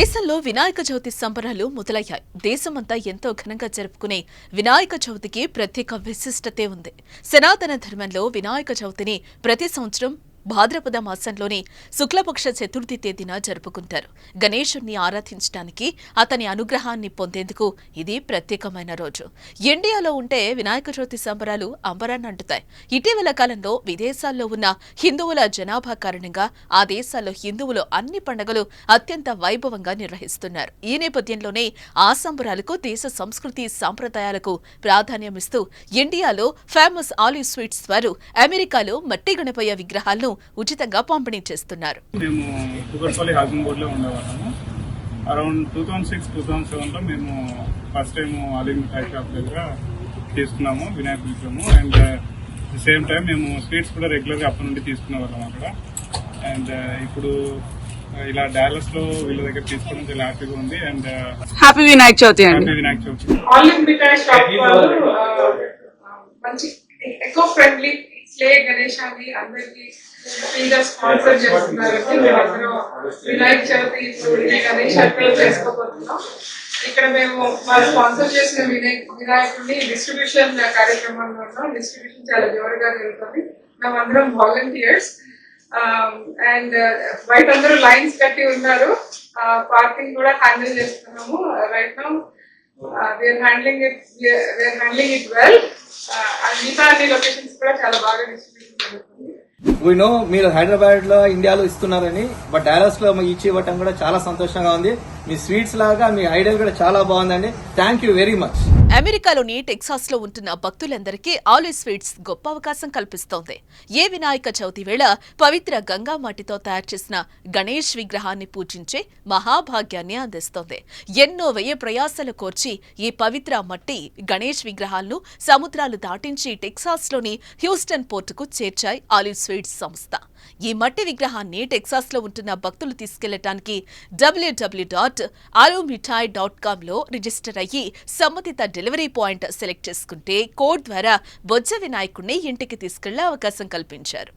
దేశంలో వినాయక చవితి సంబరాలు మొదలయ్యాయి. దేశమంతా ఎంతో ఘనంగా జరుపుకునే వినాయక చవితికి ప్రత్యేక విశిష్టతే ఉంది. సనాతన ధర్మంలో వినాయక చవితిని ప్రతి సంవత్సరం భాద్రపద మాసంలోని శుక్లపక్ష చతుర్థి తేదీన జరుపుకుంటారు. గణేశుణ్ణి ఆరాధించడానికి, అతని అనుగ్రహాన్ని పొందేందుకు ఇది ప్రత్యేకమైన రోజు. ఇండియాలో ఉంటే వినాయక చవితి సంబరాలు అంబరాన్ని అంటుతాయి. ఇటీవల కాలంలో విదేశాల్లో ఉన్న హిందువుల జనాభా కారణంగా ఆ దేశాల్లో హిందువులు అన్ని పండుగలు అత్యంత వైభవంగా నిర్వహిస్తున్నారు. ఈ నేపథ్యంలోనే ఆ సంబరాలకు, దేశ సంస్కృతి సాంప్రదాయాలకు ప్రాధాన్యమిస్తూ ఇండియాలో ఫేమస్ ఆలివ్ స్వీట్స్ వారు అమెరికాలో మట్టి గణపయ్య విగ్రహాలను ఉచితంగా పంపిణీ చేస్తున్నారు. మేము కుకట్పల్లి హౌసింగ్ బోర్డ్ లో ఉండేవాళ్ళము. అరౌండ్ 2006-2007 లో మేము ఫస్ట్ టైం ఆలివ్ మిఠాయి షాప్ దగ్గర తీసుకున్నాము వినాయక విగ్రహము. అండ్ సేమ్ టైం మేము స్వీట్స్ కూడా రెగ్యులర్ గా అప్పటి నుండి తీసుకునేవాళ్ళం అక్కడ. అండ్ ఇప్పుడు ఇలా డాలస్ లో వీళ్ళ దగ్గర తీసుకోవడం చాలా హ్యాపీగా ఉంది. And happy Vinayaka Chavithi. Happy Vinayaka Chavithi. Olive mithai shop వాళ్ళు మంచి ఎకో ఫ్రెండ్లీ స్లే గణేశాన్ని అందరికి ఫ్రీగా స్పాన్సర్ చేస్తున్నారంటే మేమందరం వినాయక చవితి గణేశాన్ని చేసుకోబోతున్నాం. ఇక్కడ మేము వాళ్ళు స్పాన్సర్ చేసిన వినాయకుడిని డిస్ట్రిబ్యూషన్ కార్యక్రమంలో ఉన్నాం. డిస్ట్రిబ్యూషన్ చాలా జోరుగా జరుగుతుంది. మేమందరం వాలంటీర్స్ అండ్ బయట అందరూ లైన్స్ కట్టి ఉన్నారు. పార్కింగ్ కూడా హ్యాండిల్ చేస్తున్నాము. Right now we are handling it well. మిగతా అన్ని లొకేషన్స్ కూడా చాలా బాగా డిస్ట్రిబ్యూషన్ జరుగుతుంది. వీ నో మీరు హైదరాబాద్ లో ఇండియాలో ఇస్తున్నారని, బట్ డాలస్ లో ఇచ్చి ఇవ్వటం కూడా చాలా సంతోషంగా ఉంది. మీ స్వీట్స్ లాగా మీ ఐడియా కూడా చాలా బాగుందండి. Thank you very much. అమెరికాలోని టెక్సాస్ లో ఉంటున్న భక్తులందరికీ ఆలివ్ స్వీట్స్ గొప్ప అవకాశం కల్పిస్తోంది. ఏ వినాయక చవితి వేళ పవిత్ర గంగా మట్టితో తయారు చేసిన గణేష్ విగ్రహాన్ని పూజించే మహాభాగ్యాన్ని అందిస్తోంది. ఎన్నో వ్యయ ప్రయాసాలు కోర్చి ఈ పవిత్ర మట్టి గణేష్ విగ్రహాలను సముద్రాలు దాటించి టెక్సాస్ లోని హ్యూస్టన్ పోర్టుకు చేర్చాయి ఆలివ్ స్వీట్స్ సంస్థ. ఈ మట్టి విగ్రహాన్ని టెక్సాస్ లో ఉంటున్న భక్తులు తీసుకెళ్లటానికి www.aluvmithai.com లో రిజిస్టర్ అయ్యి సంబంధిత డెలివరీ పాయింట్ సెలెక్ట్ చేసుకుంటే కోడ్ ద్వారా బొజ్జ వినాయకుడిని ఇంటికి తీసుకెళ్లే అవకాశం కల్పించారు.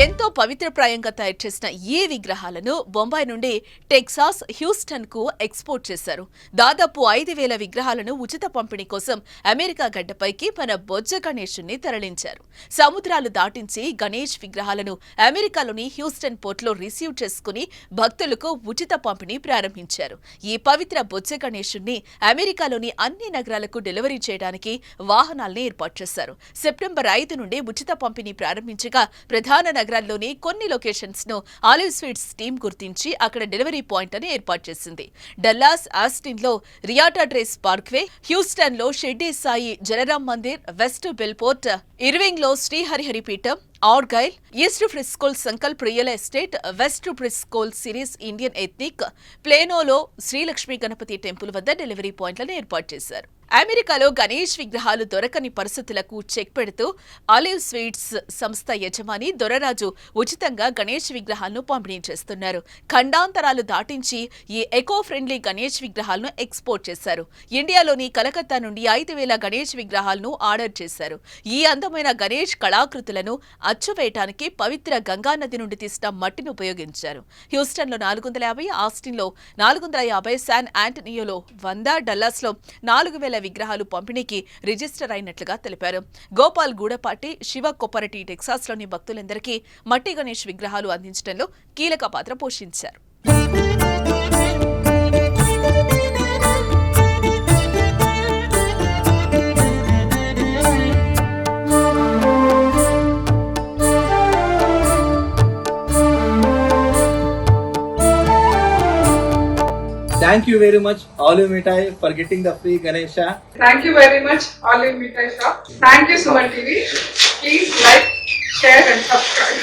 ఎంతో పవిత్రప్రాయంగా తయారు చేసిన ఈ విగ్రహాలను బొంబాయి నుండి టెక్సాస్, హ్యూస్టన్ కు ఎక్స్పోర్ట్ చేశారు. దాదాపు 5,000 విగ్రహాలను ఉచిత పంపిణీ కోసం అమెరికా గడ్డపైకి మన బొజ్జ గణేశుణ్ణి తరలించారు. సముద్రాలు దాటించి గణేష్ విగ్రహాలను అమెరికాలోని హ్యూస్టన్ పోర్టులో రిసీవ్ చేసుకుని భక్తులకు ఉచిత పంపిణీ ప్రారంభించారు. ఈ పవిత్ర బొజ్జ గణేశుణ్ణి అమెరికాలోని అన్ని నగరాలకు డెలివరీ చేయడానికి వాహనాల్ని ఏర్పాటు చేశారు. సెప్టెంబర్ 5 నుండి ఉచిత పంపిణీ ప్రారంభించగా ప్రధాన నగరాల్లోని కొన్ని లొకేషన్స్ ను ఆలివ్ స్వీట్స్ టీం గుర్తించి అక్కడ డెలివరీ పాయింట్ అని ఏర్పాటు చేసింది. డల్లాస్, ఆస్టిన్ లో రియాటా డ్రేస్ పార్క్వే, హ్యూస్టన్ లో Shirdi Sai Jalaram mandir, west Bellfort, Irving లో శ్రీహరిహరిపీఠం, ఆర్గైల్, ఈస్ట్ ఫ్రిస్కోల్ సంకల్ప్ రియల్ ఎస్టేట్, వెస్ట్ ఫ్రిస్కోల్ సిరీస్ ఇండియన్ ఎథ్నిక్, ప్లేనోలో శ్రీలక్ష్మీ గణపతి టెంపుల్ వద్ద డెలివరీ పాయింట్లను ఏర్పాటు చేశారు. అమెరికాలో గణేష్ విగ్రహాలు దొరకని పరిస్థితులకు చెక్ పెడుతూ ఆలివ్ స్వీట్స్ సంస్థ యజమాని దొరరాజు ఉచితంగా గణేష్ విగ్రహాలను పంపిణీ చేస్తున్నారు. ఖండాంతరాలు దాటించి ఈ ఎకో ఫ్రెండ్లీ గణేష్ విగ్రహాలను ఎక్స్పోర్ట్ చేశారు. ఇండియాలోని కలకత్తా నుండి 5,000 గణేష్ విగ్రహాలను ఆర్డర్ చేశారు. ఈ అందమైన గణేష్ కళాకృతులను అచ్చువేయటానికి పవిత్ర గంగానది నుండి తీసిన మట్టిని ఉపయోగించారు. హ్యూస్టన్ లో 450, ఆస్టిన్ లో 450, శాన్ ఆంటనియోలో 100, డల్లాస్ లో 4,000 విగ్రహాలు పంపిణీకి రిజిస్టర్ అయినట్లుగా తెలిపారు. గోపాల్ గూడపాటి, శివ కొప్పరటి టెక్సాస్ లోని భక్తులందరికీ మట్టి గణేష్ విగ్రహాలు అందించడంలో కీలక పాత్ర పోషించారు. Thank you very much, Olive Mithai, for getting the free Ganesha. Thank you very much, Olive Mithai Shop. Thank you, Suman TV. Please like, share and subscribe.